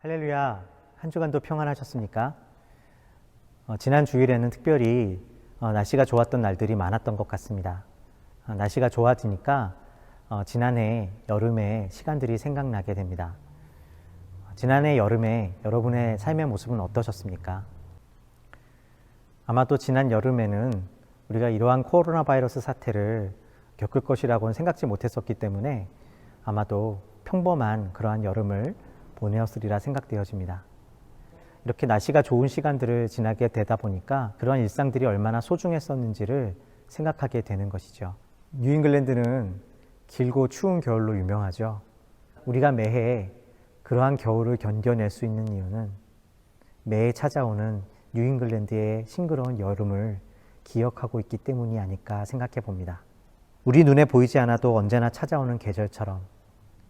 할렐루야, 한 주간도 평안하셨습니까? 지난 주일에는 특별히 날씨가 좋았던 날들이 많았던 것 같습니다. 날씨가 좋아지니까 지난해 여름의 시간들이 생각나게 됩니다. 지난해 여름에 여러분의 삶의 모습은 어떠셨습니까? 아마도 지난 여름에는 우리가 이러한 코로나 바이러스 사태를 겪을 것이라고는 생각지 못했었기 때문에 아마도 평범한 그러한 여름을 보내었으리라 생각되어집니다. 이렇게 날씨가 좋은 시간들을 지나게 되다 보니까 그러한 일상들이 얼마나 소중했었는지를 생각하게 되는 것이죠. 뉴잉글랜드는 길고 추운 겨울로 유명하죠. 우리가 매해 그러한 겨울을 견뎌낼 수 있는 이유는 매해 찾아오는 뉴잉글랜드의 싱그러운 여름을 기억하고 있기 때문이 아닐까 생각해 봅니다. 우리 눈에 보이지 않아도 언제나 찾아오는 계절처럼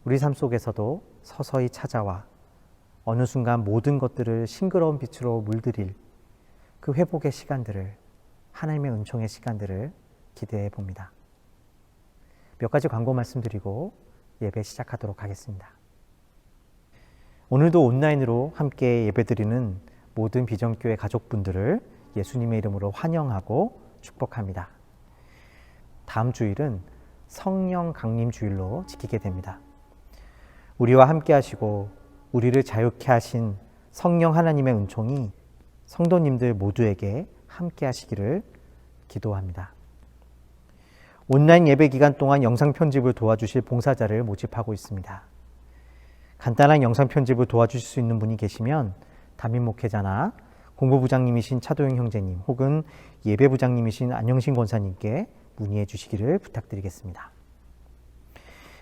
우리 삶 속에서도 서서히 찾아와 어느 순간 모든 것들을 싱그러운 빛으로 물들일 그 회복의 시간들을, 하나님의 은총의 시간들을 기대해 봅니다. 몇 가지 광고 말씀드리고 예배 시작하도록 하겠습니다. 오늘도 온라인으로 함께 예배드리는 모든 비전교회 가족분들을 예수님의 이름으로 환영하고 축복합니다. 다음 주일은 성령 강림 주일로 지키게 됩니다. 우리와 함께 하시고 우리를 자유케 하신 성령 하나님의 은총이 성도님들 모두에게 함께 하시기를 기도합니다. 온라인 예배 기간 동안 영상 편집을 도와주실 봉사자를 모집하고 있습니다. 간단한 영상 편집을 도와주실 수 있는 분이 계시면 담임 목회자나 공부부장님이신 차도영 형제님 혹은 예배부장님이신 안영신 권사님께 문의해 주시기를 부탁드리겠습니다.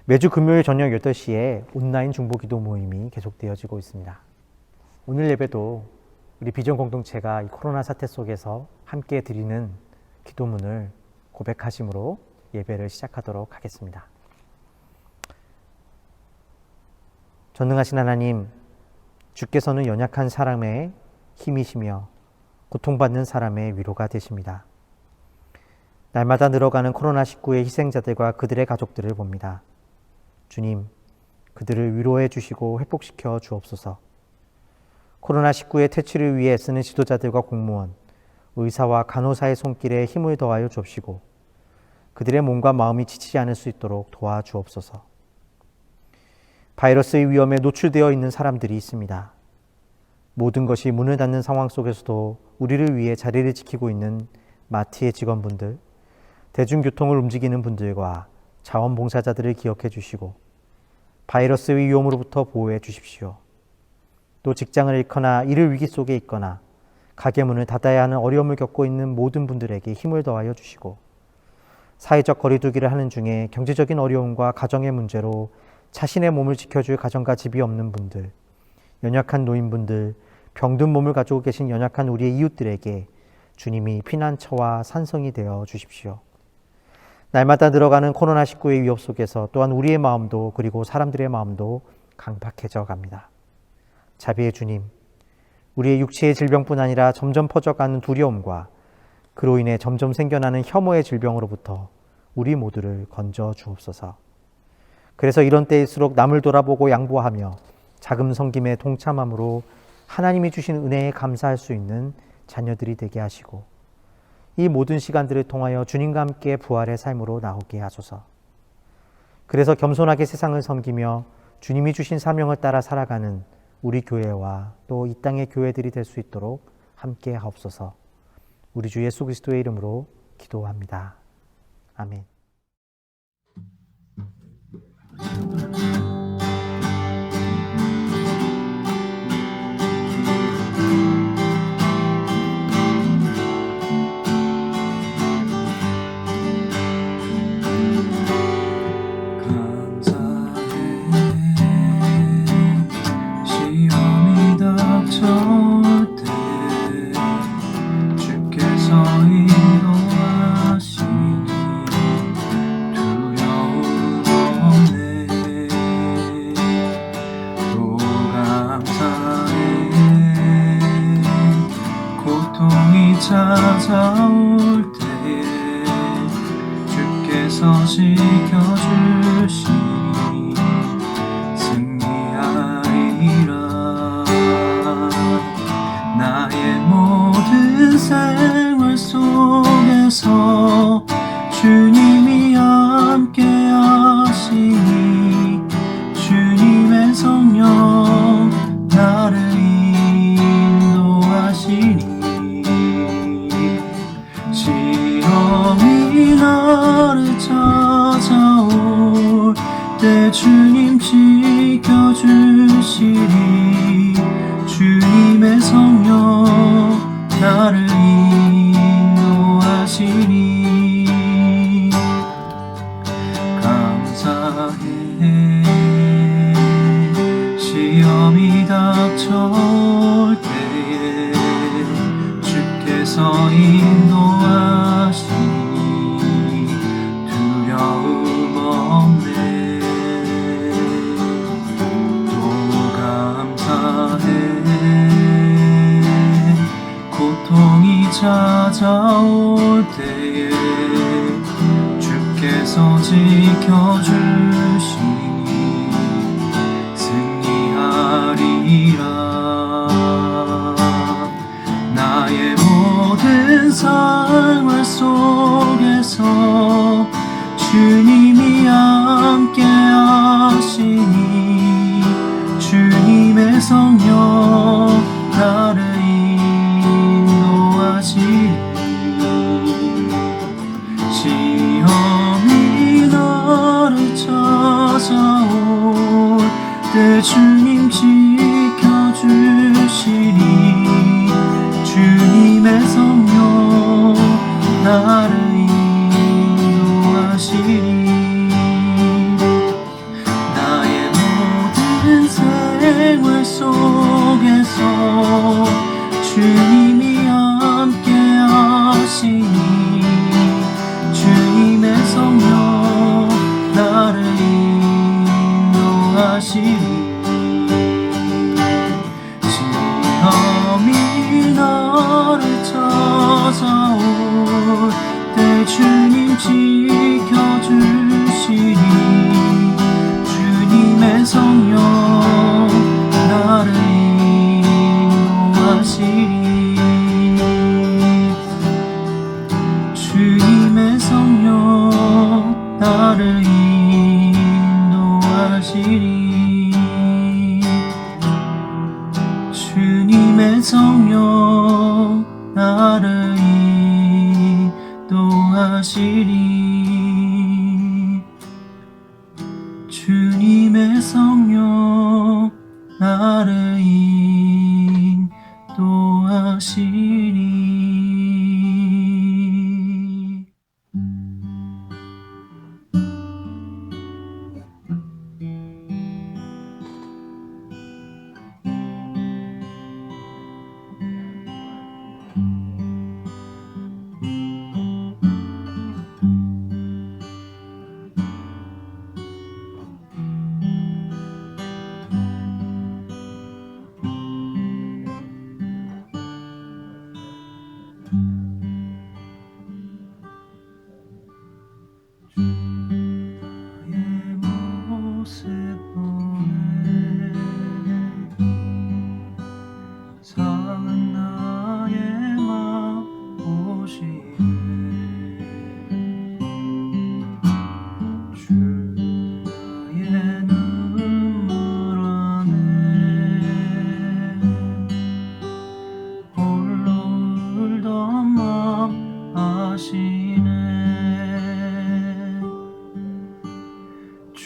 매주 금요일 저녁 8시에 온라인 중보기도 모임이 계속되어지고 있습니다. 오늘 예배도 우리 비전 공동체가 이 코로나 사태 속에서 함께 드리는 기도문을 고백하심으로 예배를 시작하도록 하겠습니다. 전능하신 하나님, 주께서는 연약한 사람의 힘이시며 고통받는 사람의 위로가 되십니다. 날마다 늘어가는 코로나19의 희생자들과 그들의 가족들을 봅니다. 주님, 그들을 위로해 주시고 회복시켜 주옵소서. 코로나19의 퇴치를 위해 애쓰는 지도자들과 공무원, 의사와 간호사의 손길에 힘을 더하여 주옵시고 그들의 몸과 마음이 지치지 않을 수 있도록 도와주옵소서. 바이러스의 위험에 노출되어 있는 사람들이 있습니다. 모든 것이 문을 닫는 상황 속에서도 우리를 위해 자리를 지키고 있는 마트의 직원분들, 대중교통을 움직이는 분들과 자원봉사자들을 기억해 주시고 바이러스의 위험으로부터 보호해 주십시오. 또 직장을 잃거나 일을 위기 속에 있거나 가게 문을 닫아야 하는 어려움을 겪고 있는 모든 분들에게 힘을 더하여 주시고 사회적 거리두기를 하는 중에 경제적인 어려움과 가정의 문제로 자신의 몸을 지켜줄 가정과 집이 없는 분들, 연약한 노인분들, 병든 몸을 가지고 계신 연약한 우리의 이웃들에게 주님이 피난처와 산성이 되어 주십시오. 날마다 늘어가는 코로나19의 위협 속에서 또한 우리의 마음도 그리고 사람들의 마음도 강팍해져 갑니다. 자비의 주님, 우리의 육체의 질병뿐 아니라 점점 퍼져가는 두려움과 그로 인해 점점 생겨나는 혐오의 질병으로부터 우리 모두를 건져 주옵소서. 그래서 이런 때일수록 남을 돌아보고 양보하며 자금 섬김에 동참함으로 하나님이 주신 은혜에 감사할 수 있는 자녀들이 되게 하시고 이 모든 시간들을 통하여 주님과 함께 부활의 삶으로 나오게 하소서. 그래서 겸손하게 세상을 섬기며 주님이 주신 사명을 따라 살아가는 우리 교회와 또 이 땅의 교회들이 될 수 있도록 함께 하옵소서. 우리 주 예수 그리스도의 이름으로 기도합니다. 아멘. 찾아올 때에 주께서 지켜주시니 승리하리라. 주님이 함께 하시니 주님의 성령 나를 인도하시니 시험이 나를 찾아올 때 주님 지켜주시리 주님의 성령 나를 인도하시니 감사해 시험이 닥쳐올 때에 주께서 인도하시니 두려움 없네 또 감사해 고통이 찾아올 때에 주께서 지켜주시니 승리하리라 나의 모든 생활 속에서 주님이 함께 하시니 주님의 성령 나를 인도하시니 시험이 나를 찾아올 때 주님 지켜주시니 주님의 성령 나를 인도하시니 나의 모든 생활 속에서 주님이 함께 하시니 주님의 성령 나를 인도하시니 시험이 나를 찾아올 때 주님 지켜주시니 주님의 성령 나를 인도하시니 주님의 성령 나를 인도하시니 주님의 성령 나를 인도하시니 주님의 성령 나를 인도하시니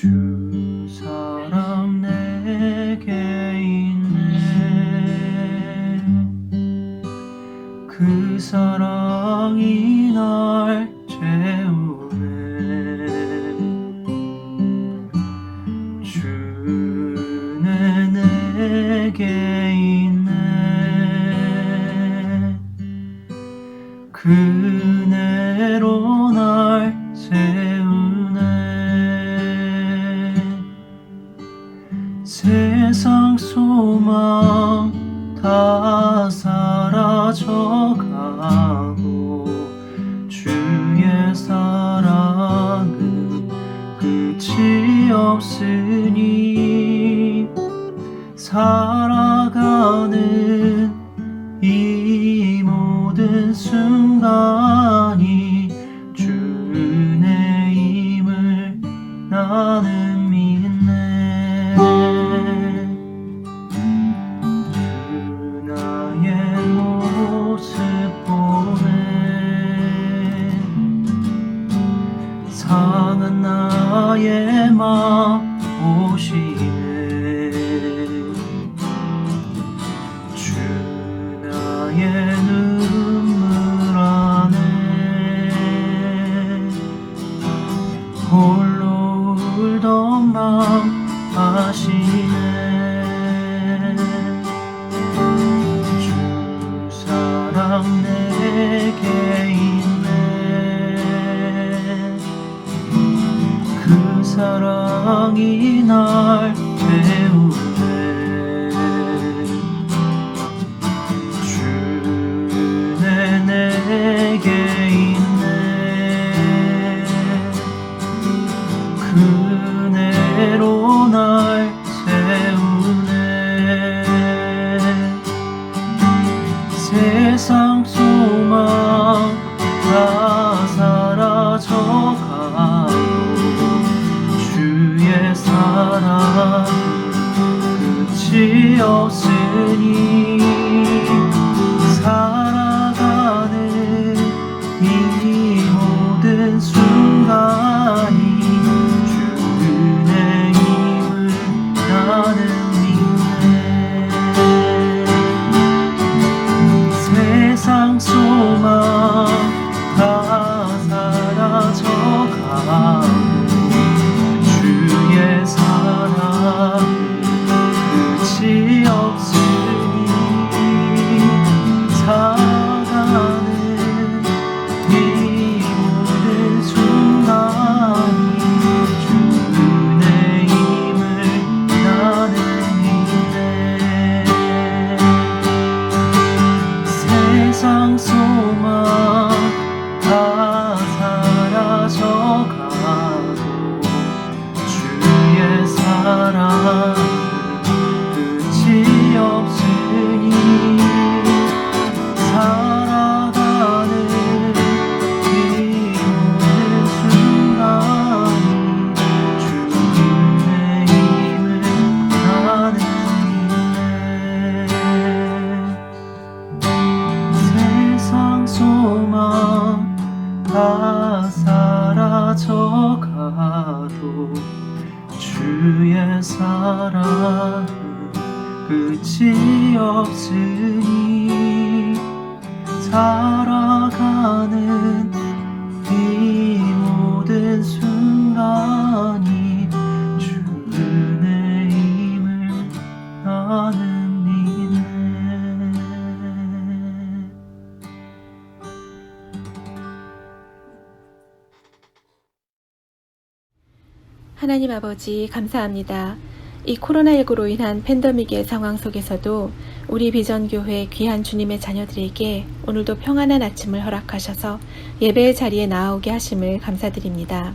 주 사랑 내게 있네 그 사랑이 날 채우네 주네 내게 있네 그 은혜로 날 세우네 세상 소망 다 사라져가고 주의 사랑은 끝이 없으니 살아가는 이 모든 순간이 주 나는 믿네. 그 나의 모습 보네. 상한 나의 맘 보시네. 주 나의 눈물 안에 홀로 울던 맘 아시네. 주 사랑 내게 있네. 그 사랑이 날 태우네. 주내 내게 있네. 그네로 날 세우네. 세상 소망 다 사라져가도 주의 사랑 끝이 없으니 살아가는 이 모든 순간이 주의 힘을 나는 믿네. 세상 소망 다 사라져가고 주의 사랑 끝이 없으니 살아가는 이 모든 순간이 주의 힘을 나는 믿네. 세상 소망 다 사라져가고 주의 사랑 끝이 없으니 살아가는 이 모든 순간이 주의 힘을 나는 믿네. 세상 소망 다 사라져가도 주의 사랑 끝이 없으니 살아가는 이 모든 순간이 주의 힘을 나는 믿네. 하나님 아버지 감사합니다. 이 코로나19로 인한 팬데믹의 상황 속에서도 우리 비전교회 귀한 주님의 자녀들에게 오늘도 평안한 아침을 허락하셔서 예배의 자리에 나아오게 하심을 감사드립니다.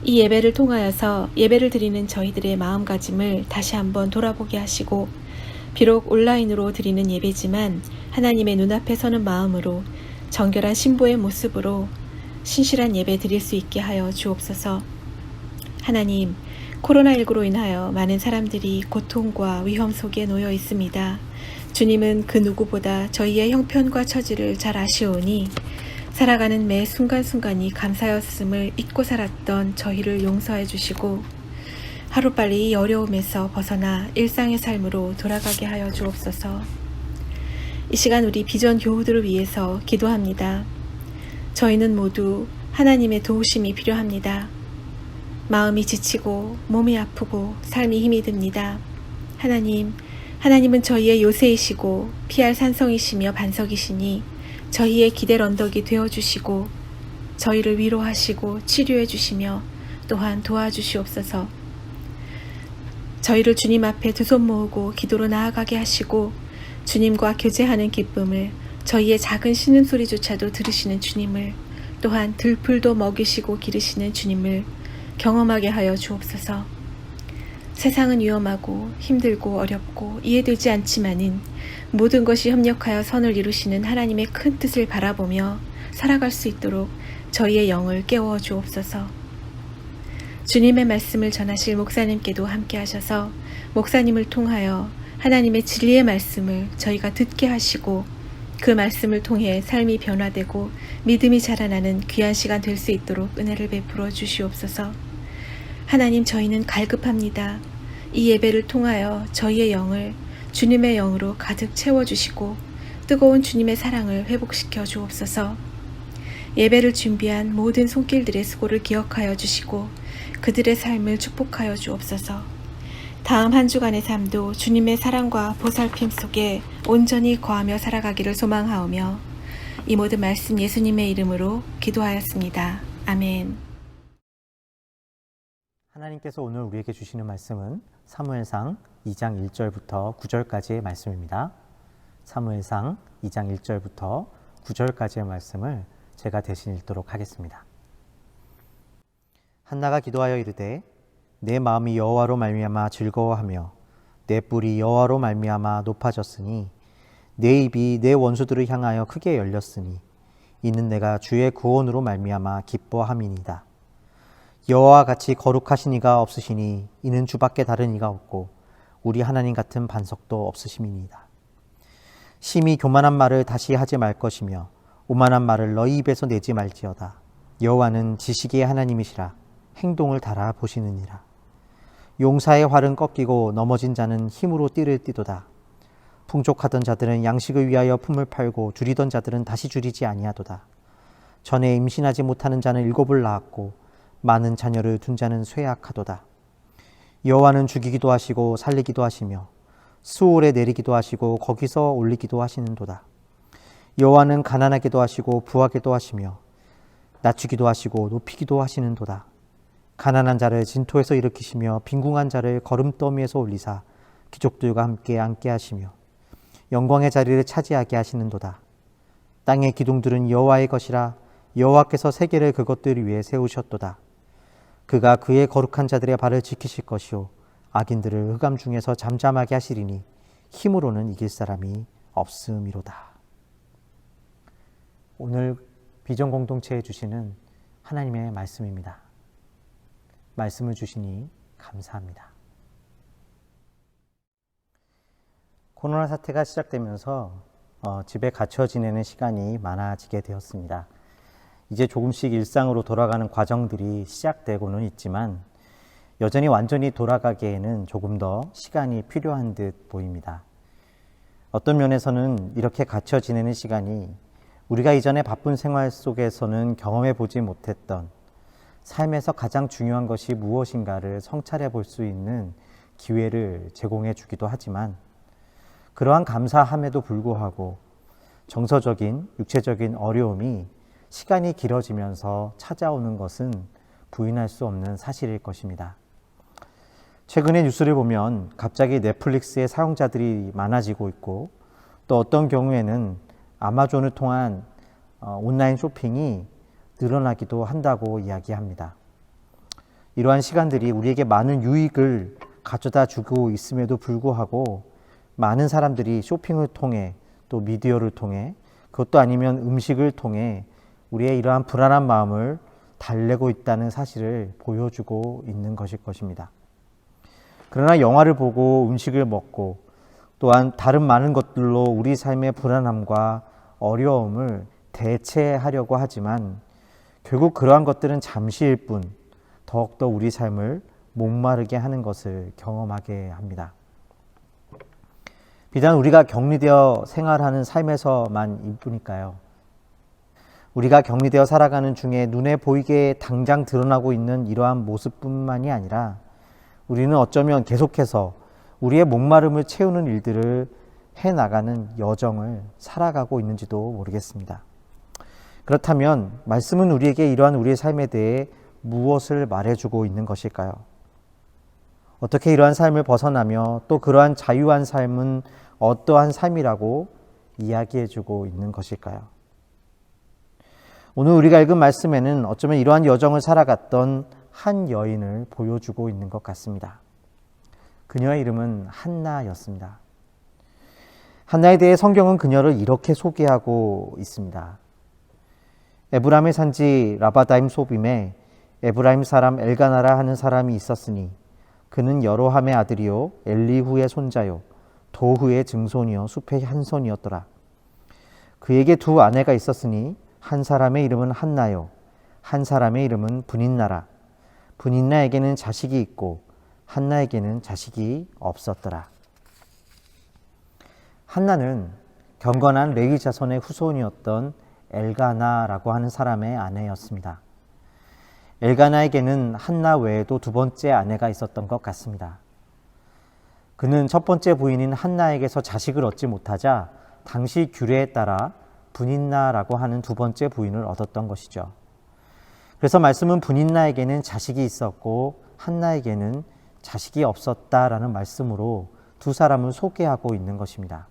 이 예배를 통하여서 예배를 드리는 저희들의 마음가짐을 다시 한번 돌아보게 하시고 비록 온라인으로 드리는 예배지만 하나님의 눈앞에 서는 마음으로 정결한 신부의 모습으로 신실한 예배 드릴 수 있게 하여 주옵소서. 하나님, 코로나19로 인하여 많은 사람들이 고통과 위험 속에 놓여 있습니다. 주님은 그 누구보다 저희의 형편과 처지를 잘 아시오니 살아가는 매 순간순간이 감사였음을 잊고 살았던 저희를 용서해 주시고 하루빨리 이 어려움에서 벗어나 일상의 삶으로 돌아가게 하여 주옵소서. 이 시간 우리 비전 교우들을 위해서 기도합니다. 저희는 모두 하나님의 도우심이 필요합니다. 마음이 지치고 몸이 아프고 삶이 힘이 듭니다. 하나님은 저희의 요새이시고 피할 산성이시며 반석이시니 저희의 기댈 언덕이 되어주시고 저희를 위로하시고 치료해 주시며 또한 도와주시옵소서. 저희를 주님 앞에 두 손 모으고 기도로 나아가게 하시고 주님과 교제하는 기쁨을, 저희의 작은 신음소리조차도 들으시는 주님을, 또한 들풀도 먹이시고 기르시는 주님을 경험하게 하여 주옵소서. 세상은 위험하고 힘들고 어렵고 이해되지 않지만은 모든 것이 협력하여 선을 이루시는 하나님의 큰 뜻을 바라보며 살아갈 수 있도록 저희의 영을 깨워 주옵소서. 주님의 말씀을 전하실 목사님께도 함께 하셔서 목사님을 통하여 하나님의 진리의 말씀을 저희가 듣게 하시고 그 말씀을 통해 삶이 변화되고 믿음이 자라나는 귀한 시간 될 수 있도록 은혜를 베풀어 주시옵소서. 하나님, 저희는 갈급합니다. 이 예배를 통하여 저희의 영을 주님의 영으로 가득 채워주시고 뜨거운 주님의 사랑을 회복시켜 주옵소서. 예배를 준비한 모든 손길들의 수고를 기억하여 주시고 그들의 삶을 축복하여 주옵소서. 다음 한 주간의 삶도 주님의 사랑과 보살핌 속에 온전히 거하며 살아가기를 소망하오며 이 모든 말씀 예수님의 이름으로 기도하였습니다. 아멘. 하나님께서 오늘 우리에게 주시는 말씀은 사무엘상 2장 1절부터 9절까지의 말씀입니다. 사무엘상 2장 1절부터 9절까지의 말씀을 제가 대신 읽도록 하겠습니다. 한나가 기도하여 이르되 내 마음이 여호와로 말미암아 즐거워하며 내 뿔이 여호와로 말미암아 높아졌으니 내 입이 내 원수들을 향하여 크게 열렸으니 이는 내가 주의 구원으로 말미암아 기뻐함이니이다. 여호와와 같이 거룩하신 이가 없으시니 이는 주밖에 다른 이가 없고 우리 하나님 같은 반석도 없으심이니이다. 심히 교만한 말을 다시 하지 말 것이며 오만한 말을 너희 입에서 내지 말지어다. 여호와는 지식의 하나님이시라 행동을 달아 보시느니라. 용사의 활은 꺾이고 넘어진 자는 힘으로 띠를 띠도다. 풍족하던 자들은 양식을 위하여 품을 팔고 줄이던 자들은 다시 줄이지 아니하도다. 전에 임신하지 못하는 자는 7을 낳았고 많은 자녀를 둔 자는 쇠약하도다. 여호와는 죽이기도 하시고 살리기도 하시며 수올에 내리기도 하시고 거기서 올리기도 하시는도다. 여호와는 가난하게도 하시고 부하게도 하시며 낮추기도 하시고 높이기도 하시는도다. 가난한 자를 진토에서 일으키시며 빈궁한 자를 거름더미에서 올리사 귀족들과 함께 앉게 하시며 영광의 자리를 차지하게 하시는도다. 땅의 기둥들은 여호와의 것이라 여호와께서 세계를 그것들 위에 세우셨도다. 그가 그의 거룩한 자들의 발을 지키실 것이요 악인들을 흑암 중에서 잠잠하게 하시리니 힘으로는 이길 사람이 없음이로다. 오늘 비전 공동체에 주시는 하나님의 말씀입니다. 말씀을 주시니 감사합니다. 코로나 사태가 시작되면서 집에 갇혀 지내는 시간이 많아지게 되었습니다. 이제 조금씩 일상으로 돌아가는 과정들이 시작되고는 있지만 여전히 완전히 돌아가기에는 조금 더 시간이 필요한 듯 보입니다. 어떤 면에서는 이렇게 갇혀 지내는 시간이 우리가 이전에 바쁜 생활 속에서는 경험해 보지 못했던 삶에서 가장 중요한 것이 무엇인가를 성찰해 볼 수 있는 기회를 제공해 주기도 하지만 그러한 감사함에도 불구하고 정서적인, 육체적인 어려움이 시간이 길어지면서 찾아오는 것은 부인할 수 없는 사실일 것입니다. 최근에 뉴스를 보면 갑자기 넷플릭스의 사용자들이 많아지고 있고 또 어떤 경우에는 아마존을 통한 온라인 쇼핑이 늘어나기도 한다고 이야기합니다. 이러한 시간들이 우리에게 많은 유익을 가져다 주고 있음에도 불구하고 많은 사람들이 쇼핑을 통해 또 미디어를 통해 그것도 아니면 음식을 통해 우리의 이러한 불안한 마음을 달래고 있다는 사실을 보여주고 있는 것일 것입니다. 그러나 영화를 보고 음식을 먹고 또한 다른 많은 것들로 우리 삶의 불안함과 어려움을 대체하려고 하지만 결국 그러한 것들은 잠시일 뿐 더욱더 우리 삶을 목마르게 하는 것을 경험하게 합니다. 비단 우리가 격리되어 생활하는 삶에서만 일뿐일까요? 우리가 격리되어 살아가는 중에 눈에 보이게 당장 드러나고 있는 이러한 모습뿐만이 아니라 우리는 어쩌면 계속해서 우리의 목마름을 채우는 일들을 해나가는 여정을 살아가고 있는지도 모르겠습니다. 그렇다면 말씀은 우리에게 이러한 우리의 삶에 대해 무엇을 말해주고 있는 것일까요? 어떻게 이러한 삶을 벗어나며 또 그러한 자유한 삶은 어떠한 삶이라고 이야기해주고 있는 것일까요? 오늘 우리가 읽은 말씀에는 어쩌면 이러한 여정을 살아갔던 한 여인을 보여주고 있는 것 같습니다. 그녀의 이름은 한나였습니다. 한나에 대해 성경은 그녀를 이렇게 소개하고 있습니다. 에브라임의 산지 라바다임 소빔에 에브라임 사람 엘가나라 하는 사람이 있었으니 그는 여로함의 아들이요 엘리후의 손자요 도후의 증손이요 숲의 한 손이었더라. 그에게 두 아내가 있었으니 한 사람의 이름은 한나요 한 사람의 이름은 분인나라. 분인나에게는 자식이 있고 한나에게는 자식이 없었더라. 한나는 경건한 레위 자손의 후손이었던 엘가나라고 하는 사람의 아내였습니다. 엘가나에게는 한나 외에도 두 번째 아내가 있었던 것 같습니다. 그는 첫 번째 부인인 한나에게서 자식을 얻지 못하자 당시 규례에 따라 분인나라고 하는 두 번째 부인을 얻었던 것이죠. 그래서 말씀은 분인나에게는 자식이 있었고 한나에게는 자식이 없었다라는 말씀으로 두 사람을 소개하고 있는 것입니다.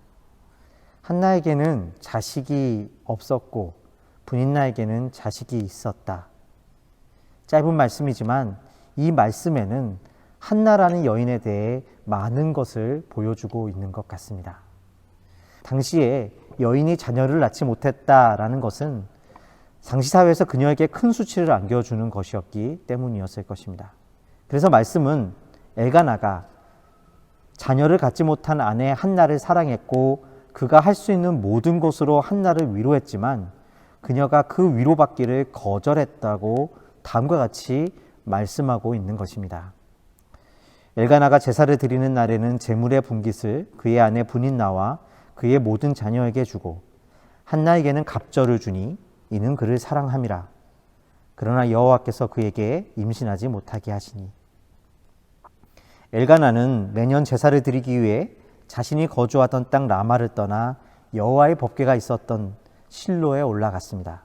한나에게는 자식이 없었고 분인나에게는 자식이 있었다. 짧은 말씀이지만 이 말씀에는 한나라는 여인에 대해 많은 것을 보여주고 있는 것 같습니다. 당시에 여인이 자녀를 낳지 못했다라는 것은 당시 사회에서 그녀에게 큰 수치를 안겨주는 것이었기 때문이었을 것입니다. 그래서 말씀은 엘가나가 자녀를 갖지 못한 아내 한나를 사랑했고 그가 할 수 있는 모든 것으로 한나를 위로했지만 그녀가 그 위로받기를 거절했다고 다음과 같이 말씀하고 있는 것입니다. 엘가나가 제사를 드리는 날에는 제물의 분깃을 그의 아내 분인나와 그의 모든 자녀에게 주고 한나에게는 갑절을 주니 이는 그를 사랑함이라. 그러나 여호와께서 그에게 임신하지 못하게 하시니. 엘가나는 매년 제사를 드리기 위해 자신이 거주하던 땅 라마를 떠나 여호와의 법궤가 있었던 실로에 올라갔습니다.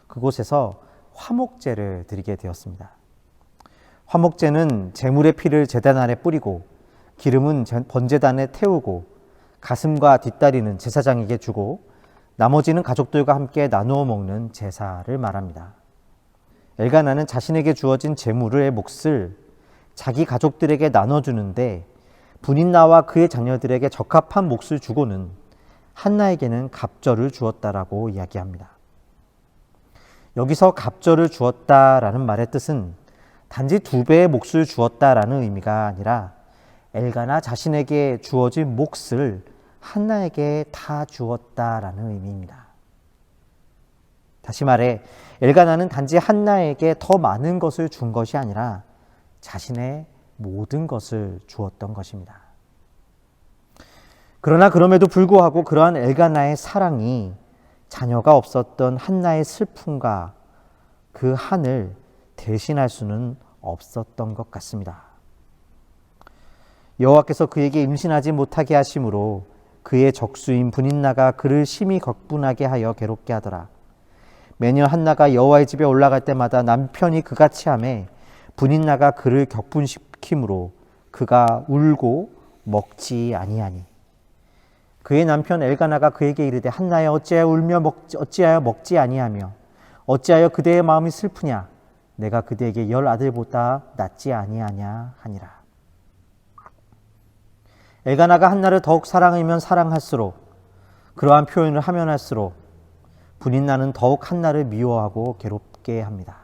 그곳에서 화목제를 드리게 되었습니다. 화목제는 제물의 피를 제단 아래 뿌리고 기름은 번제단에 태우고 가슴과 뒷다리는 제사장에게 주고 나머지는 가족들과 함께 나누어 먹는 제사를 말합니다. 엘가나는 자신에게 주어진 제물의 몫을 자기 가족들에게 나눠주는데 분인나와 그의 자녀들에게 적합한 몫을 주고는 한나에게는 갑절을 주었다라고 이야기합니다. 여기서 갑절을 주었다라는 말의 뜻은 단지 2배의 몫을 주었다라는 의미가 아니라 엘가나 자신에게 주어진 몫을 한나에게 다 주었다라는 의미입니다. 다시 말해 엘가나는 단지 한나에게 더 많은 것을 준 것이 아니라 자신의 모든 것을 주었던 것입니다. 그러나 그럼에도 불구하고 그러한 엘가나의 사랑이 자녀가 없었던 한나의 슬픔과 그 한을 대신할 수는 없었던 것 같습니다. 여호와께서 그에게 임신하지 못하게 하심으로 그의 적수인 분인나가 그를 심히 격분하게 하여 괴롭게 하더라. 매년 한나가 여호와의 집에 올라갈 때마다 남편이 그같이 하매 분인나가 그를 격분시키므로 그가 울고 먹지 아니하니. 그의 남편 엘가나가 그에게 이르되 한나여 어찌하여 먹지 아니하며 어찌하여 그대의 마음이 슬프냐 내가 그대에게 10 아들보다 낫지 아니하냐 하니라. 엘가나가 한나를 더욱 사랑하면 사랑할수록 그러한 표현을 하면 할수록 분인나는 더욱 한나를 미워하고 괴롭게 합니다.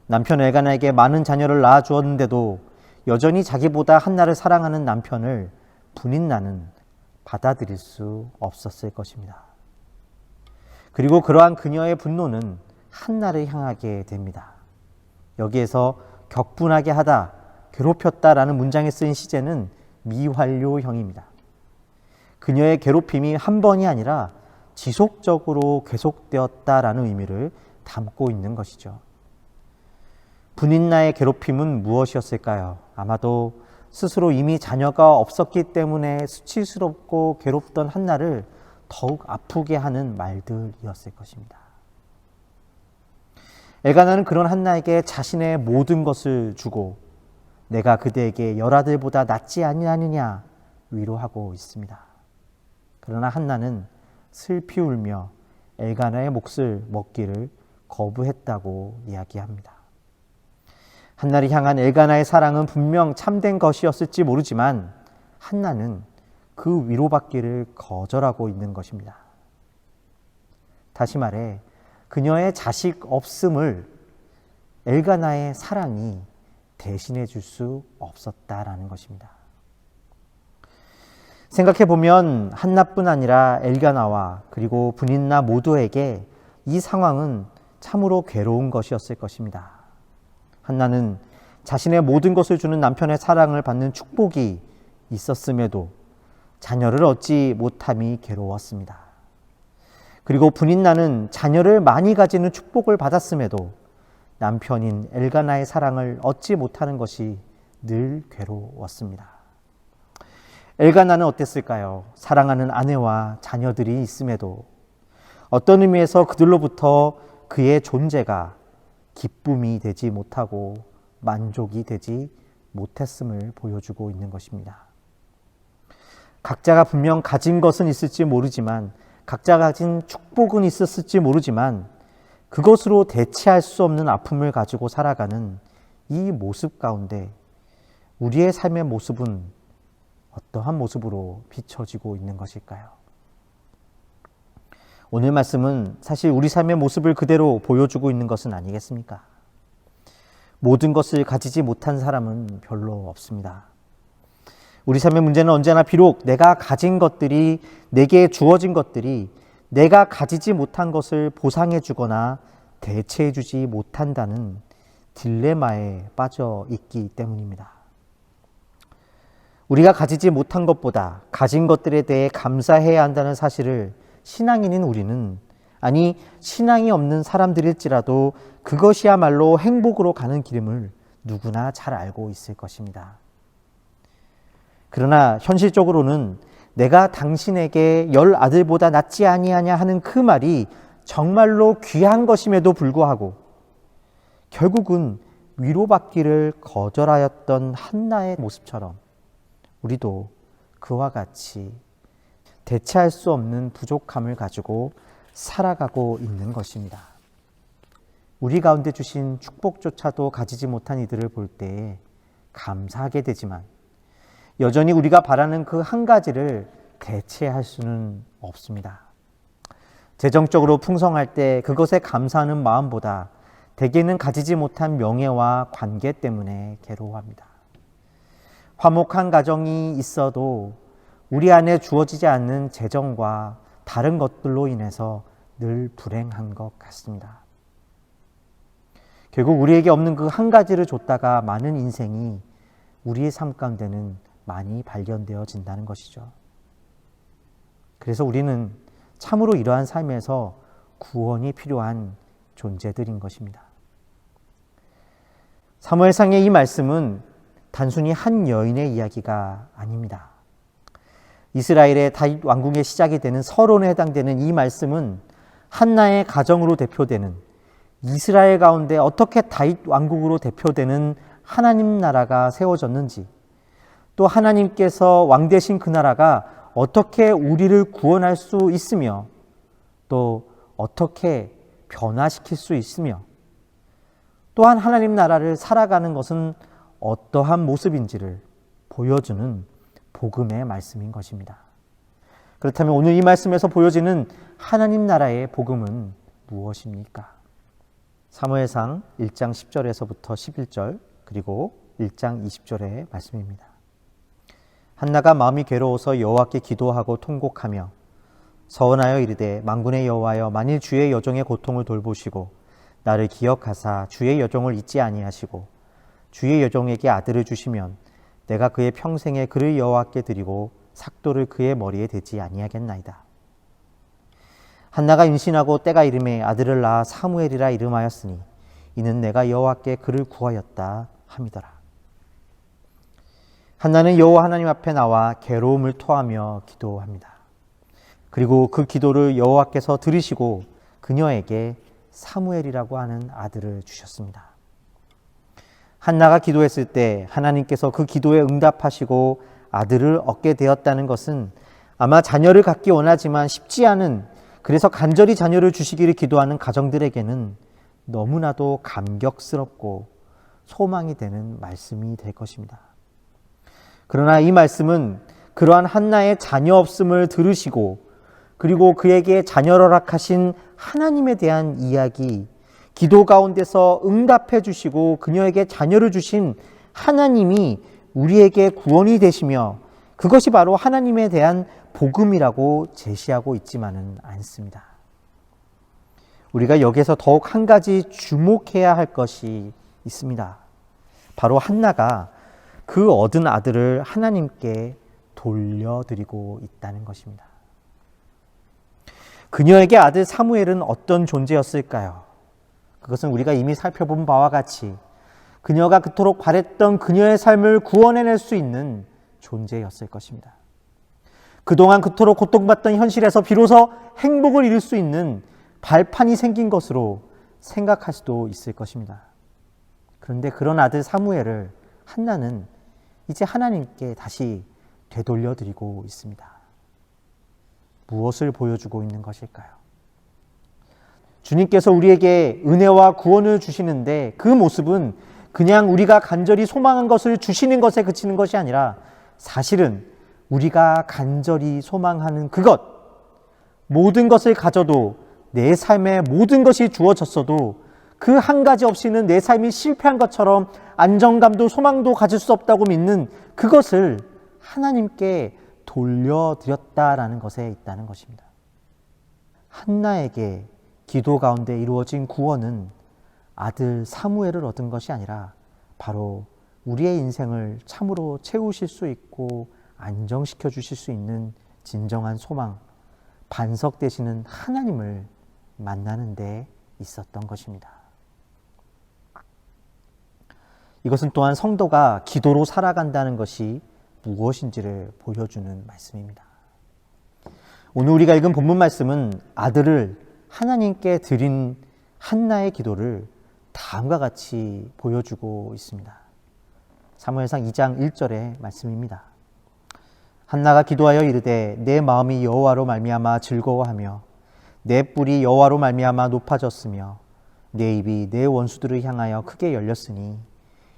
남편 엘가나에게 많은 자녀를 낳아 주었는데도 여전히 자기보다 한나를 사랑하는 남편을 분인나는 받아들일 수 없었을 것입니다. 그리고 그러한 그녀의 분노는 한나를 향하게 됩니다. 여기에서 격분하게 하다, 괴롭혔다라는 문장에 쓰인 시제는 미완료형입니다. 그녀의 괴롭힘이 한 번이 아니라 지속적으로 계속되었다라는 의미를 담고 있는 것이죠. 분인나의 괴롭힘은 무엇이었을까요? 아마도 스스로 이미 자녀가 없었기 때문에 수치스럽고 괴롭던 한나를 더욱 아프게 하는 말들이었을 것입니다. 엘가나는 그런 한나에게 자신의 모든 것을 주고 내가 그대에게 10 아들보다 낫지 아니하느냐 위로하고 있습니다. 그러나 한나는 슬피 울며 엘가나의 몫을 먹기를 거부했다고 이야기합니다. 한나를 향한 엘가나의 사랑은 분명 참된 것이었을지 모르지만 한나는 그 위로받기를 거절하고 있는 것입니다. 다시 말해 그녀의 자식 없음을 엘가나의 사랑이 대신해 줄 수 없었다라는 것입니다. 생각해 보면 한나뿐 아니라 엘가나와 그리고 브닌나 모두에게 이 상황은 참으로 괴로운 것이었을 것입니다. 한나는 자신의 모든 것을 주는 남편의 사랑을 받는 축복이 있었음에도 자녀를 얻지 못함이 괴로웠습니다. 그리고 브닌나는 자녀를 많이 가지는 축복을 받았음에도 남편인 엘가나의 사랑을 얻지 못하는 것이 늘 괴로웠습니다. 엘가나는 어땠을까요? 사랑하는 아내와 자녀들이 있음에도 어떤 의미에서 그들로부터 그의 존재가 기쁨이 되지 못하고 만족이 되지 못했음을 보여주고 있는 것입니다. 각자가 분명 가진 것은 있을지 모르지만, 각자가 가진 축복은 있었을지 모르지만 그것으로 대체할 수 없는 아픔을 가지고 살아가는 이 모습 가운데 우리의 삶의 모습은 어떠한 모습으로 비춰지고 있는 것일까요? 오늘 말씀은 사실 우리 삶의 모습을 그대로 보여주고 있는 것은 아니겠습니까? 모든 것을 가지지 못한 사람은 별로 없습니다. 우리 삶의 문제는 언제나 비록 내가 가진 것들이, 내게 주어진 것들이 내가 가지지 못한 것을 보상해 주거나 대체해 주지 못한다는 딜레마에 빠져 있기 때문입니다. 우리가 가지지 못한 것보다 가진 것들에 대해 감사해야 한다는 사실을 신앙인인 우리는, 아니 신앙이 없는 사람들일지라도 그것이야말로 행복으로 가는 길임을 누구나 잘 알고 있을 것입니다. 그러나 현실적으로는 내가 당신에게 10 아들보다 낫지 아니하냐 하는 그 말이 정말로 귀한 것임에도 불구하고 결국은 위로받기를 거절하였던 한나의 모습처럼 우리도 그와 같이 대체할 수 없는 부족함을 가지고 살아가고 있는 것입니다. 우리 가운데 주신 축복조차도 가지지 못한 이들을 볼 때에 감사하게 되지만 여전히 우리가 바라는 그 한 가지를 대체할 수는 없습니다. 재정적으로 풍성할 때 그것에 감사하는 마음보다 대개는 가지지 못한 명예와 관계 때문에 괴로워합니다. 화목한 가정이 있어도 우리 안에 주어지지 않는 재정과 다른 것들로 인해서 늘 불행한 것 같습니다. 결국 우리에게 없는 그 한 가지를 줬다가 많은 인생이 우리의 삶 가운데는 많이 발견되어진다는 것이죠. 그래서 우리는 참으로 이러한 삶에서 구원이 필요한 존재들인 것입니다. 사무엘상의 이 말씀은 단순히 한 여인의 이야기가 아닙니다. 이스라엘의 다윗 왕궁의 시작이 되는 서론에 해당되는 이 말씀은 한나의 가정으로 대표되는 이스라엘 가운데 어떻게 다윗 왕국으로 대표되는 하나님 나라가 세워졌는지, 또 하나님께서 왕 되신 그 나라가 어떻게 우리를 구원할 수 있으며 또 어떻게 변화시킬 수 있으며 또한 하나님 나라를 살아가는 것은 어떠한 모습인지를 보여주는 복음의 말씀인 것입니다. 그렇다면 오늘 이 말씀에서 보여지는 하나님 나라의 복음은 무엇입니까? 사무엘상 1장 10절에서부터 11절 그리고 1장 20절의 말씀입니다. 한나가 마음이 괴로워서 여호와께 기도하고 통곡하며 서원하여 이르되 만군의 여호와여, 만일 주의 여종의 고통을 돌보시고 나를 기억하사 주의 여종을 잊지 아니하시고 주의 여종에게 아들을 주시면 내가 그의 평생에 그를 여호와께 드리고 삭도를 그의 머리에 대지 아니하겠나이다. 한나가 임신하고 때가 이름에 아들을 낳아 사무엘이라 이름하였으니 이는 내가 여호와께 그를 구하였다 함이더라. 한나는 여호와 하나님 앞에 나와 괴로움을 토하며 기도합니다. 그리고 그 기도를 여호와께서 들으시고 그녀에게 사무엘이라고 하는 아들을 주셨습니다. 한나가 기도했을 때 하나님께서 그 기도에 응답하시고 아들을 얻게 되었다는 것은 아마 자녀를 갖기 원하지만 쉽지 않은, 그래서 간절히 자녀를 주시기를 기도하는 가정들에게는 너무나도 감격스럽고 소망이 되는 말씀이 될 것입니다. 그러나 이 말씀은 그러한 한나의 자녀 없음을 들으시고 그리고 그에게 자녀를 허락하신 하나님에 대한 이야기, 기도 가운데서 응답해 주시고 그녀에게 자녀를 주신 하나님이 우리에게 구원이 되시며 그것이 바로 하나님에 대한 복음이라고 제시하고 있지만은 않습니다. 우리가 여기에서 더욱 한 가지 주목해야 할 것이 있습니다. 바로 한나가 그 얻은 아들을 하나님께 돌려드리고 있다는 것입니다. 그녀에게 아들 사무엘은 어떤 존재였을까요? 그것은 우리가 이미 살펴본 바와 같이 그녀가 그토록 바랬던 그녀의 삶을 구원해낼 수 있는 존재였을 것입니다. 그동안 그토록 고통받던 현실에서 비로소 행복을 이룰 수 있는 발판이 생긴 것으로 생각할 수도 있을 것입니다. 그런데 그런 아들 사무엘을 한나는 이제 하나님께 다시 되돌려드리고 있습니다. 무엇을 보여주고 있는 것일까요? 주님께서 우리에게 은혜와 구원을 주시는데 그 모습은 그냥 우리가 간절히 소망한 것을 주시는 것에 그치는 것이 아니라 사실은 우리가 간절히 소망하는 그것, 모든 것을 가져도 내 삶에 모든 것이 주어졌어도 그 한 가지 없이는 내 삶이 실패한 것처럼 안정감도 소망도 가질 수 없다고 믿는 그것을 하나님께 돌려드렸다라는 것에 있다는 것입니다. 한나에게 기도 가운데 이루어진 구원은 아들 사무엘을 얻은 것이 아니라 바로 우리의 인생을 참으로 채우실 수 있고 안정시켜 주실 수 있는 진정한 소망, 반석 되시는 하나님을 만나는 데 있었던 것입니다. 이것은 또한 성도가 기도로 살아간다는 것이 무엇인지를 보여주는 말씀입니다. 오늘 우리가 읽은 본문 말씀은 아들을 하나님께 드린 한나의 기도를 다음과 같이 보여주고 있습니다. 사무엘상 2장 1절의 말씀입니다. 한나가 기도하여 이르되 내 마음이 여호와로 말미암아 즐거워하며 내 뿔이 여호와로 말미암아 높아졌으며 내 입이 내 원수들을 향하여 크게 열렸으니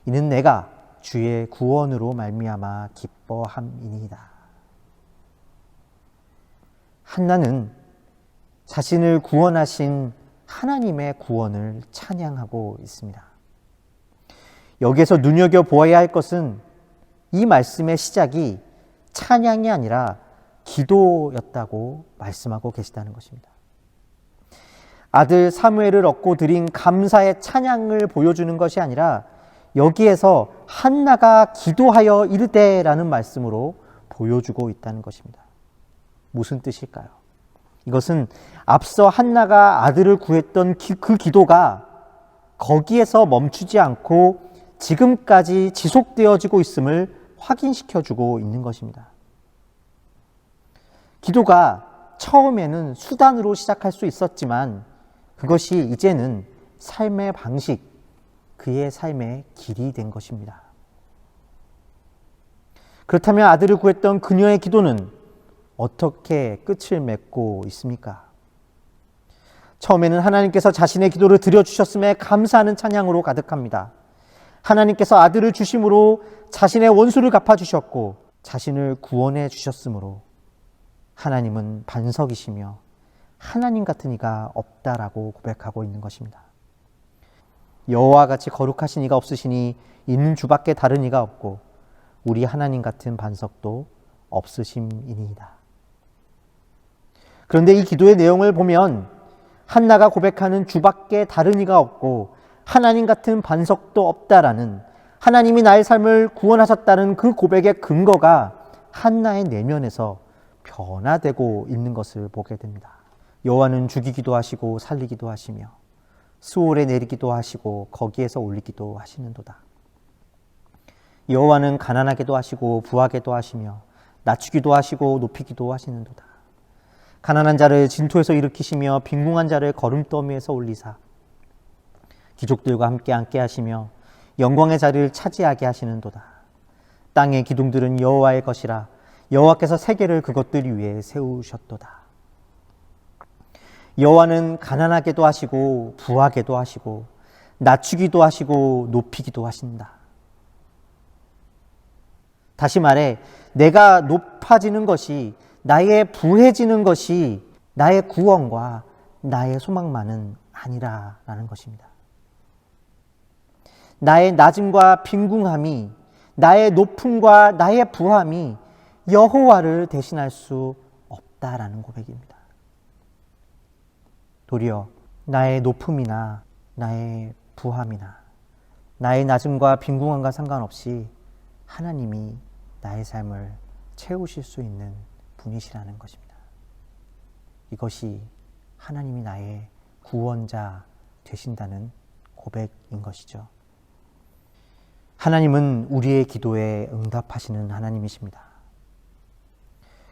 이는 내가 주의 구원으로 말미암아 기뻐함이니이다. 한나는 자신을 구원하신 하나님의 구원을 찬양하고 있습니다. 여기에서 눈여겨보아야 할 것은 이 말씀의 시작이 찬양이 아니라 기도였다고 말씀하고 계시다는 것입니다. 아들 사무엘을 얻고 드린 감사의 찬양을 보여주는 것이 아니라 여기에서 한나가 기도하여 이르되라는 말씀으로 보여주고 있다는 것입니다. 무슨 뜻일까요? 이것은 앞서 한나가 아들을 구했던 그 기도가 거기에서 멈추지 않고 지금까지 지속되어지고 있음을 확인시켜주고 있는 것입니다. 기도가 처음에는 수단으로 시작할 수 있었지만 그것이 이제는 삶의 방식, 그의 삶의 길이 된 것입니다. 그렇다면 아들을 구했던 그녀의 기도는 어떻게 끝을 맺고 있습니까? 처음에는 하나님께서 자신의 기도를 드려주셨음에 감사하는 찬양으로 가득합니다. 하나님께서 아들을 주심으로 자신의 원수를 갚아주셨고 자신을 구원해 주셨으므로 하나님은 반석이시며 하나님 같은 이가 없다라고 고백하고 있는 것입니다. 여호와 같이 거룩하신 이가 없으시니 있는 주밖에 다른 이가 없고 우리 하나님 같은 반석도 없으심이니이다. 그런데 이 기도의 내용을 보면 한나가 고백하는 주밖에 다른 이가 없고 하나님 같은 반석도 없다라는 하나님이 나의 삶을 구원하셨다는 그 고백의 근거가 한나의 내면에서 변화되고 있는 것을 보게 됩니다. 여호와는 죽이기도 하시고 살리기도 하시며 수월에 내리기도 하시고 거기에서 올리기도 하시는도다. 여호와는 가난하게도 하시고 부하게도 하시며 낮추기도 하시고 높이기도 하시는도다. 가난한 자를 진토에서 일으키시며 빈궁한 자를 거름더미에서 올리사 귀족들과 함께 앉게 하시며 영광의 자리를 차지하게 하시는도다. 땅의 기둥들은 여호와의 것이라 여호와께서 세계를 그것들 위에 세우셨도다. 여호와는 가난하게도 하시고 부하게도 하시고 낮추기도 하시고 높이기도 하신다. 다시 말해 내가 높아지는 것이 나의 부해지는 것이 나의 구원과 나의 소망만은 아니라라는 것입니다. 나의 낮음과 빈궁함이, 나의 높음과 나의 부함이 여호와를 대신할 수 없다라는 고백입니다. 도리어 나의 높음이나 나의 부함이나 나의 낮음과 빈궁함과 상관없이 하나님이 나의 삶을 채우실 수 있는 분이시라는 것입니다. 이것이 하나님이 나의 구원자 되신다는 고백인 것이죠. 하나님은 우리의 기도에 응답하시는 하나님이십니다.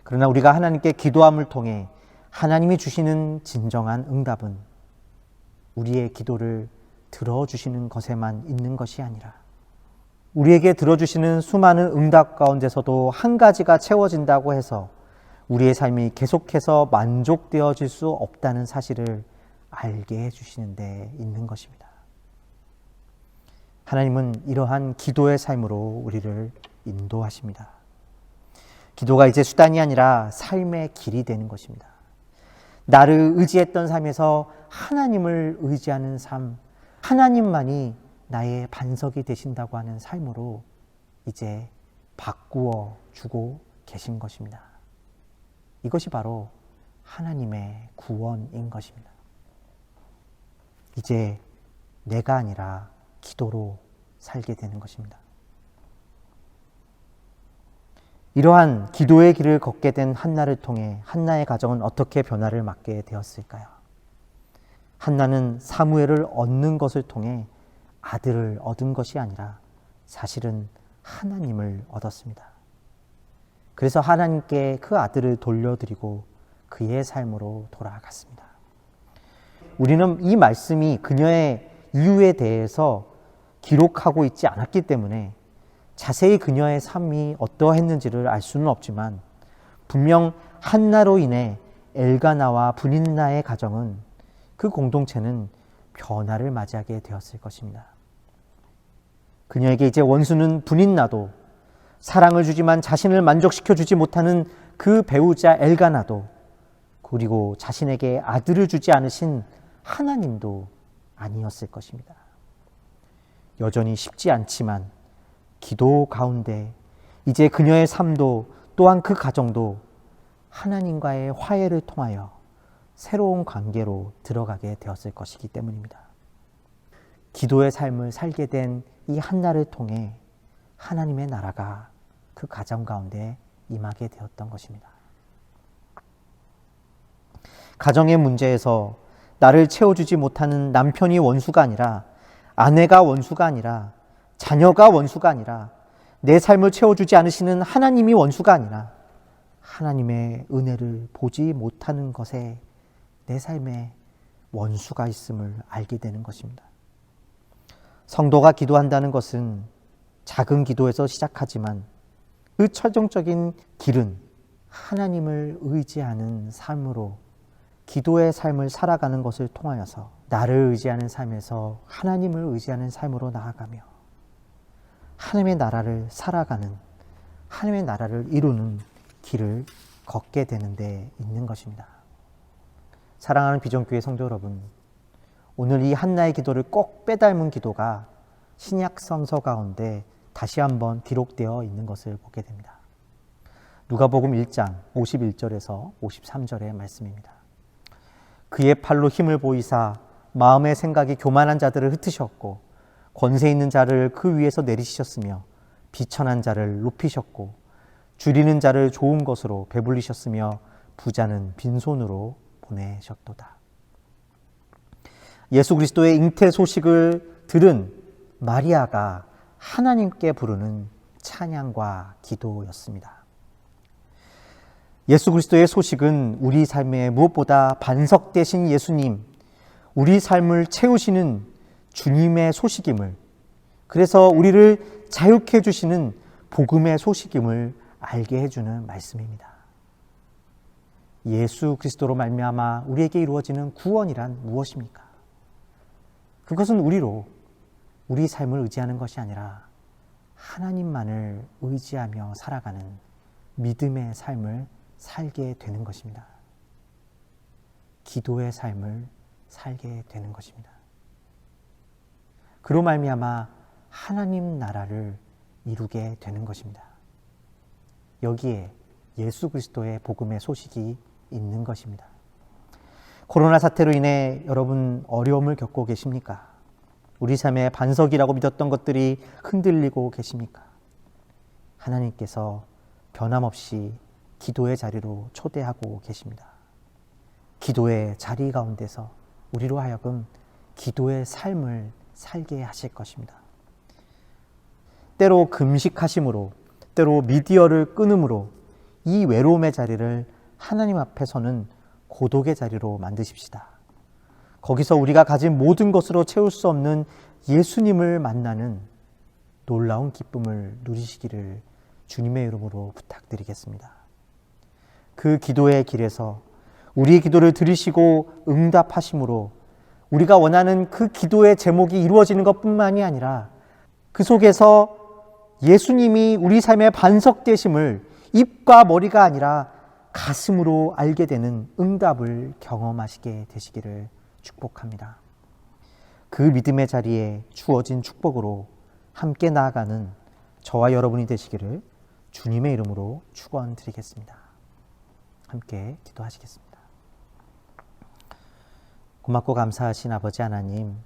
그러나 우리가 하나님께 기도함을 통해 하나님이 주시는 진정한 응답은 우리의 기도를 들어주시는 것에만 있는 것이 아니라 우리에게 들어주시는 수많은 응답 가운데서도 한 가지가 채워진다고 해서 우리의 삶이 계속해서 만족되어질 수 없다는 사실을 알게 해주시는 데 있는 것입니다. 하나님은 이러한 기도의 삶으로 우리를 인도하십니다. 기도가 이제 수단이 아니라 삶의 길이 되는 것입니다. 나를 의지했던 삶에서 하나님을 의지하는 삶, 하나님만이 나의 반석이 되신다고 하는 삶으로 이제 바꾸어 주고 계신 것입니다. 이것이 바로 하나님의 구원인 것입니다. 이제 내가 아니라 기도로 살게 되는 것입니다. 이러한 기도의 길을 걷게 된 한나를 통해 한나의 가정은 어떻게 변화를 맞게 되었을까요? 한나는 사무엘을 얻는 것을 통해 아들을 얻은 것이 아니라 사실은 하나님을 얻었습니다. 그래서 하나님께 그 아들을 돌려드리고 그의 삶으로 돌아갔습니다. 우리는 이 말씀이 그녀의 이유에 대해서 기록하고 있지 않았기 때문에 자세히 그녀의 삶이 어떠했는지를 알 수는 없지만 분명 한나로 인해 엘가나와 브닌나의 가정은 그 공동체는 변화를 맞이하게 되었을 것입니다. 그녀에게 이제 원수는 브닌나도 사랑을 주지만 자신을 만족시켜 주지 못하는 그 배우자 엘가나도 그리고 자신에게 아들을 주지 않으신 하나님도 아니었을 것입니다. 여전히 쉽지 않지만 기도 가운데 이제 그녀의 삶도 또한 그 가정도 하나님과의 화해를 통하여 새로운 관계로 들어가게 되었을 것이기 때문입니다. 기도의 삶을 살게 된 이 한나를 통해 하나님의 나라가 그 가정 가운데 임하게 되었던 것입니다. 가정의 문제에서 나를 채워주지 못하는 남편이 원수가 아니라 아내가 원수가 아니라 자녀가 원수가 아니라 내 삶을 채워주지 않으시는 하나님이 원수가 아니라 하나님의 은혜를 보지 못하는 것에 내 삶에 원수가 있음을 알게 되는 것입니다. 성도가 기도한다는 것은 작은 기도에서 시작하지만 그 최종적인 길은 하나님을 의지하는 삶으로 기도의 삶을 살아가는 것을 통하여서 나를 의지하는 삶에서 하나님을 의지하는 삶으로 나아가며 하나님의 나라를 살아가는, 하나님의 나라를 이루는 길을 걷게 되는 데 있는 것입니다. 사랑하는 비전교회 성도 여러분, 오늘 이 한나의 기도를 꼭 빼닮은 기도가 신약 성서 가운데 다시 한번 기록되어 있는 것을 보게 됩니다. 누가복음 1장 51절에서 53절의 말씀입니다. 그의 팔로 힘을 보이사 마음의 생각이 교만한 자들을 흩으셨고 권세 있는 자를 그 위에서 내리시셨으며 비천한 자를 높이셨고 줄이는 자를 좋은 것으로 배불리셨으며 부자는 빈손으로 보내셨도다. 예수 그리스도의 잉태 소식을 들은 마리아가 하나님께 부르는 찬양과 기도였습니다. 예수 그리스도의 소식은 우리 삶에 무엇보다 반석 되신 예수님, 우리 삶을 채우시는 주님의 소식임을, 그래서 우리를 자유케 해주시는 복음의 소식임을 알게 해주는 말씀입니다. 예수 그리스도로 말미암아 우리에게 이루어지는 구원이란 무엇입니까? 그것은 우리 삶을 의지하는 것이 아니라 하나님만을 의지하며 살아가는 믿음의 삶을 살게 되는 것입니다. 기도의 삶을 살게 되는 것입니다. 그로 말미암아 하나님 나라를 이루게 되는 것입니다. 여기에 예수 그리스도의 복음의 소식이 있는 것입니다. 코로나 사태로 인해 여러분 어려움을 겪고 계십니까? 우리 삶의 반석이라고 믿었던 것들이 흔들리고 계십니까? 하나님께서 변함없이 기도의 자리로 초대하고 계십니다. 기도의 자리 가운데서 우리로 하여금 기도의 삶을 살게 하실 것입니다. 때로 금식하심으로, 때로 미디어를 끊음으로 이 외로움의 자리를 하나님 앞에서는 고독의 자리로 만드십시다. 거기서 우리가 가진 모든 것으로 채울 수 없는 예수님을 만나는 놀라운 기쁨을 누리시기를 주님의 이름으로 부탁드리겠습니다. 그 기도의 길에서 우리의 기도를 들으시고 응답하심으로 우리가 원하는 그 기도의 제목이 이루어지는 것뿐만이 아니라 그 속에서 예수님이 우리 삶의 반석 되심을 입과 머리가 아니라 가슴으로 알게 되는 응답을 경험하시게 되시기를 축복합니다. 그 믿음의 자리에 주어진 축복으로 함께 나아가는 저와 여러분이 되시기를 주님의 이름으로 축원드리겠습니다. 함께 기도하시겠습니다. 고맙고 감사하신 아버지 하나님,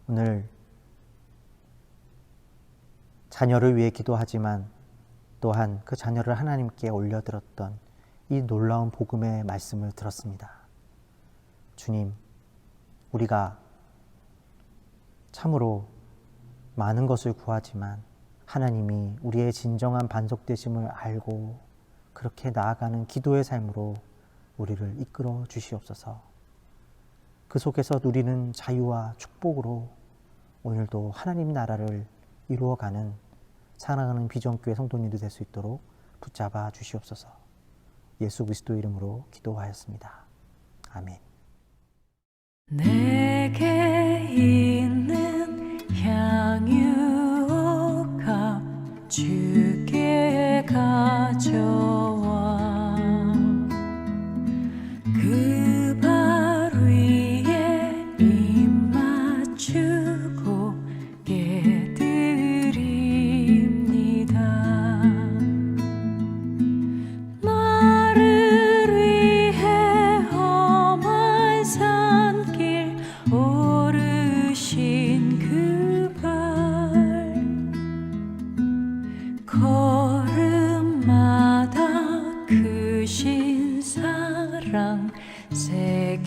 오늘 자녀를 위해 기도하지만 또한 그 자녀를 하나님께 올려드렸던 이 놀라운 복음의 말씀을 들었습니다. 주님, 우리가 참으로 많은 것을 구하지만 하나님이 우리의 진정한 반석 되심을 알고 그렇게 나아가는 기도의 삶으로 우리를 이끌어 주시옵소서. 그 속에서 누리는 자유와 축복으로 오늘도 하나님 나라를 이루어가는 사랑하는 비전교회 성도님들 될 수 있도록 붙잡아 주시옵소서. 예수 그리스도 이름으로 기도하였습니다. 아멘. 내게 있는 향유가 주께 가져와 그 발 위에 입 맞추고 깨드립니다. 나를 위해 험한 산길 오르신 그 발 걸음마다 크신 사랑 새겨놓았네.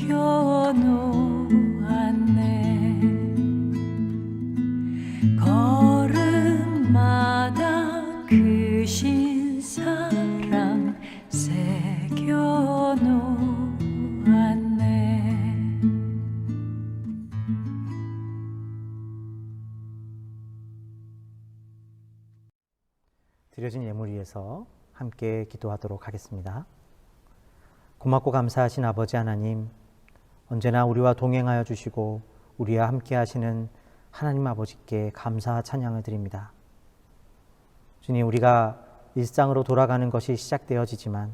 걸음마다 크신 사랑 새겨놓았네. 드려진 예물 위에서 함께 기도하도록 하겠습니다. 고맙고 감사하신 아버지 하나님, 언제나 우리와 동행하여 주시고 우리와 함께 하시는 하나님 아버지께 감사 찬양을 드립니다. 주님, 우리가 일상으로 돌아가는 것이 시작되어지지만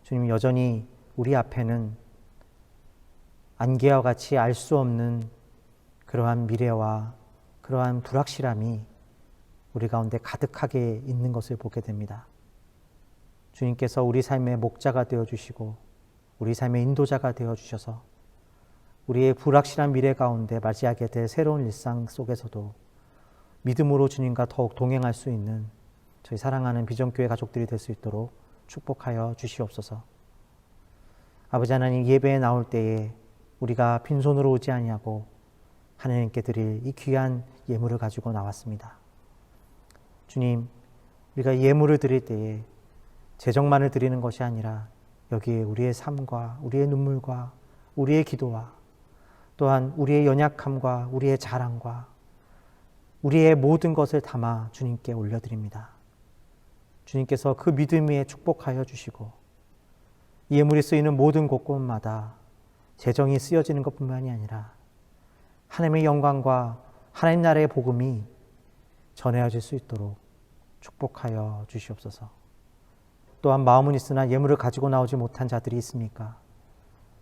주님, 여전히 우리 앞에는 안개와 같이 알 수 없는 그러한 미래와 그러한 불확실함이 우리 가운데 가득하게 있는 것을 보게 됩니다. 주님께서 우리 삶의 목자가 되어주시고 우리 삶의 인도자가 되어주셔서 우리의 불확실한 미래 가운데 맞이하게 될 새로운 일상 속에서도 믿음으로 주님과 더욱 동행할 수 있는 저희 사랑하는 비전교회 가족들이 될 수 있도록 축복하여 주시옵소서. 아버지 하나님, 예배에 나올 때에 우리가 빈손으로 오지 아니하고 하나님께 드릴 이 귀한 예물을 가지고 나왔습니다. 주님, 우리가 예물을 드릴 때에 재정만을 드리는 것이 아니라 여기에 우리의 삶과 우리의 눈물과 우리의 기도와 또한 우리의 연약함과 우리의 자랑과 우리의 모든 것을 담아 주님께 올려드립니다. 주님께서 그 믿음 위에 축복하여 주시고 이 예물이 쓰이는 모든 곳곳마다 재정이 쓰여지는 것뿐만이 아니라 하나님의 영광과 하나님 나라의 복음이 전해질 수 있도록 축복하여 주시옵소서. 또한 마음은 있으나 예물을 가지고 나오지 못한 자들이 있습니까?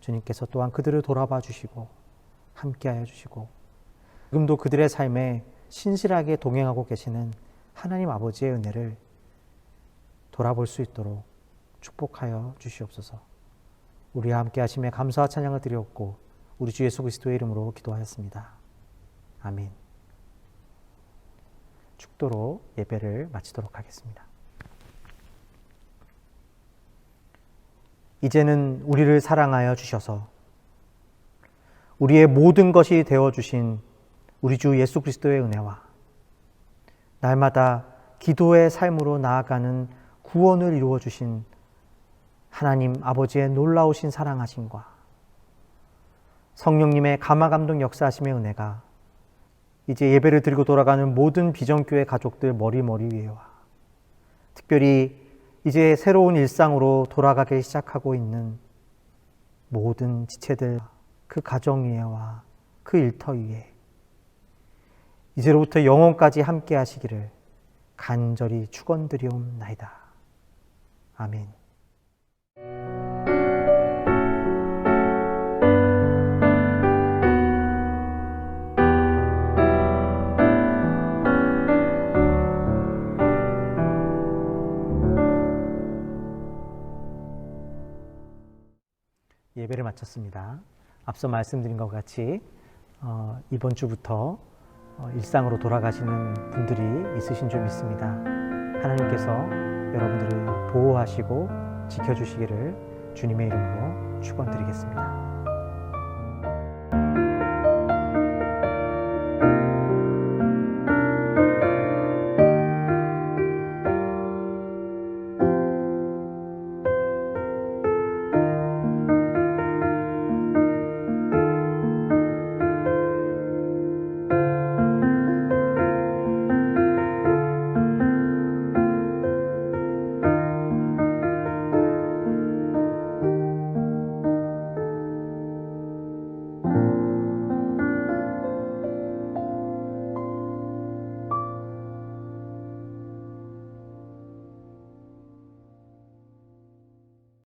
주님께서 또한 그들을 돌아봐 주시고 함께하여 주시고 지금도 그들의 삶에 신실하게 동행하고 계시는 하나님 아버지의 은혜를 돌아볼 수 있도록 축복하여 주시옵소서. 우리와 함께 하심에 감사와 찬양을 드리옵고 우리 주 예수 그리스도의 이름으로 기도하였습니다. 아멘. 축도로 예배를 마치도록 하겠습니다. 이제는 우리를 사랑하여 주셔서 우리의 모든 것이 되어주신 우리 주 예수 그리스도의 은혜와 날마다 기도의 삶으로 나아가는 구원을 이루어 주신 하나님 아버지의 놀라우신 사랑하심과 성령님의 감화감동 역사하심의 은혜가 이제 예배를 드리고 돌아가는 모든 비전교회 가족들 머리 위에와 특별히 이제 새로운 일상으로 돌아가기 시작하고 있는 모든 지체들 그 가정 위에와 그 일터 위에 이제로부터 영원까지 함께 하시기를 간절히 축원드리옵나이다. 아멘. 예배를 마쳤습니다. 앞서 말씀드린 것 같이 이번 주부터 일상으로 돌아가시는 분들이 있으신 줄 믿습니다. 하나님께서 여러분들을 보호하시고 지켜주시기를 주님의 이름으로 축원드리겠습니다.